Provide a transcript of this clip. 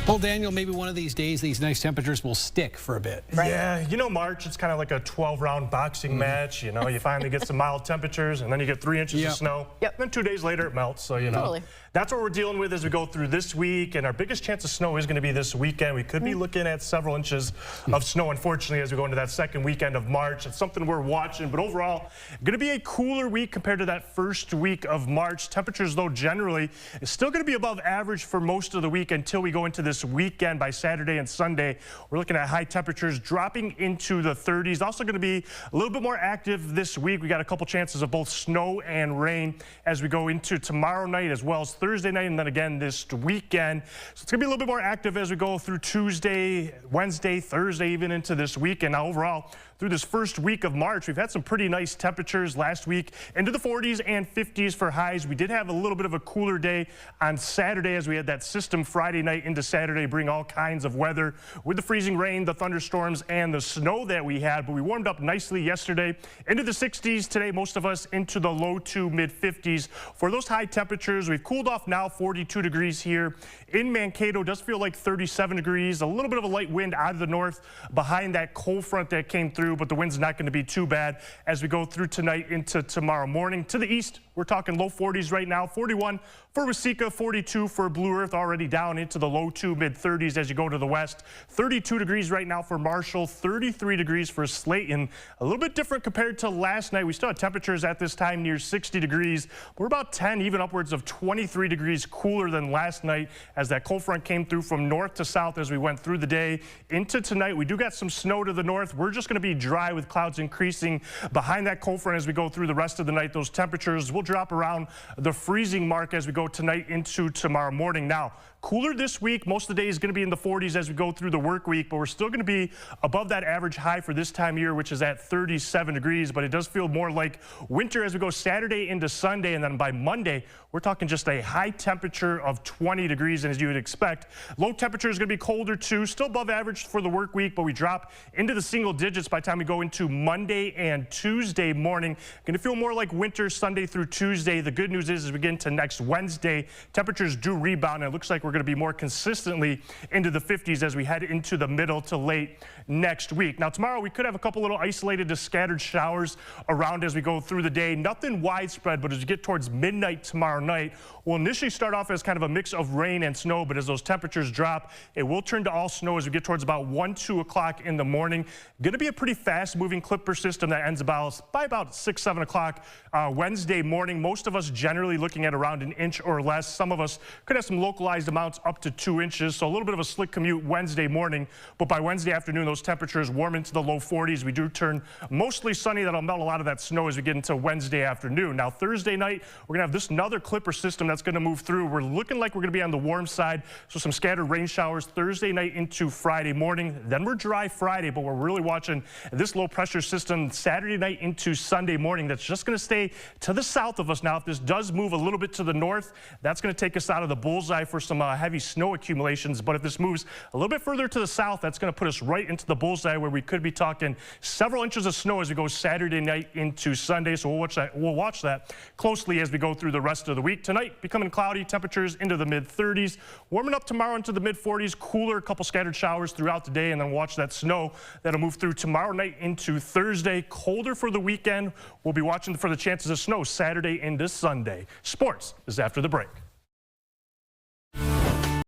Well, Daniel, maybe one of these days, these nice temperatures will stick for a bit. Right? Yeah, you know, March, it's kind of like a 12-round boxing match. You know, you finally get some mild temperatures, and then you get 3 inches of snow. Yep. And then 2 days later, it melts. So, you know, Totally. That's what we're dealing with as we go through this week. And our biggest chance of snow is going to be this weekend. We could be looking at several inches of snow, unfortunately, as we go into that second weekend of March. It's something we're watching. But overall, going to be a cooler week compared to that first week of March. Temperatures, though, generally, is still going to be above average for most of the week until we go into this weekend. By Saturday and Sunday, we're looking at high temperatures dropping into the 30s. Also going to be a little bit more active this week. We got a couple chances of both snow and rain as we go into tomorrow night as well as Thursday night, and then again this weekend. So it's going to be a little bit more active as we go through Tuesday, Wednesday, Thursday, even into this weekend. Now, overall, through this first week of March, we've had some pretty nice temperatures last week into the 40s and 50s for highs. We did have a little bit of a cooler day on Saturday as we had that system Friday night into Saturday bring all kinds of weather with the freezing rain, the thunderstorms, and the snow that we had. But we warmed up nicely yesterday into the 60s. Today, most of us into the low to mid 50s. For those high temperatures, we've cooled off now. 42 degrees here in Mankato. Does feel like 37 degrees. A little bit of a light wind out of the north behind that cold front that came through, but the wind's not going to be too bad as we go through tonight into tomorrow morning. To the east, we're talking low 40s right now. 41 for Waseca, 42 for Blue Earth, already down into the low to mid 30s as you go to the west. 32 degrees right now for Marshall, 33 degrees for Slayton. A little bit different compared to last night. We still had temperatures at this time near 60 degrees. We're about 10, even upwards of 23 degrees cooler than last night as that cold front came through from north to south as we went through the day into tonight. We do got some snow to the north. We're just going to be dry with clouds increasing behind that cold front as we go through the rest of the night. Those temperatures will drop around the freezing mark as we go tonight into tomorrow morning. Now, cooler this week. Most of the day is going to be in the 40s as we go through the work week, but we're still going to be above that average high for this time of year, which is at 37 degrees. But it does feel more like winter as we go Saturday into Sunday. And then by Monday, we're talking just a high temperature of 20 degrees. And as you would expect, low temperature is going to be colder too, still above average for the work week, but we drop into the single digits by the time we go into Monday and Tuesday morning. Going to feel more like winter Sunday through Tuesday. The good news is as we get into next Wednesday, temperatures do rebound, and it looks like we're going to be more consistently into the 50s as we head into the middle to late next week. Now, tomorrow we could have a couple little isolated to scattered showers around as we go through the day. Nothing widespread, but as we get towards midnight tomorrow night, we'll initially start off as kind of a mix of rain and snow, but as those temperatures drop, it will turn to all snow as we get towards about 1, 2 o'clock in the morning. Going to be a pretty fast-moving clipper system that ends by about 6, 7 o'clock Wednesday morning. Most of us generally looking at around an inch or less. Some of us could have some localized amounts up to 2 inches, so a little bit of a slick commute Wednesday morning, but by Wednesday afternoon, those temperatures warm into the low 40s. We do turn mostly sunny. That'll melt a lot of that snow as we get into Wednesday afternoon. Now, Thursday night, we're going to have this another clipper system that's going to move through. We're looking like we're going to be on the warm side, so some scattered rain showers Thursday night into Friday morning. Then we're dry Friday, but we're really watching this low pressure system Saturday night into Sunday morning. That's just going to stay to the south of us. Now, if this does move a little bit to the north, that's going to take us out of the bullseye for some heavy snow accumulations. But if this moves a little bit further to the south, that's going to put us right into the bullseye where we could be talking several inches of snow as we go Saturday night into Sunday. So we'll watch that closely as we go through the rest of the week. Tonight, becoming cloudy, temperatures into the mid-30s. Warming up tomorrow into the mid-40s, cooler, a couple scattered showers throughout the day, and then watch that snow that'll move through tomorrow night into Thursday. Colder for the weekend. We'll be watching for the chances of snow Saturday into Sunday. Sports is after the break.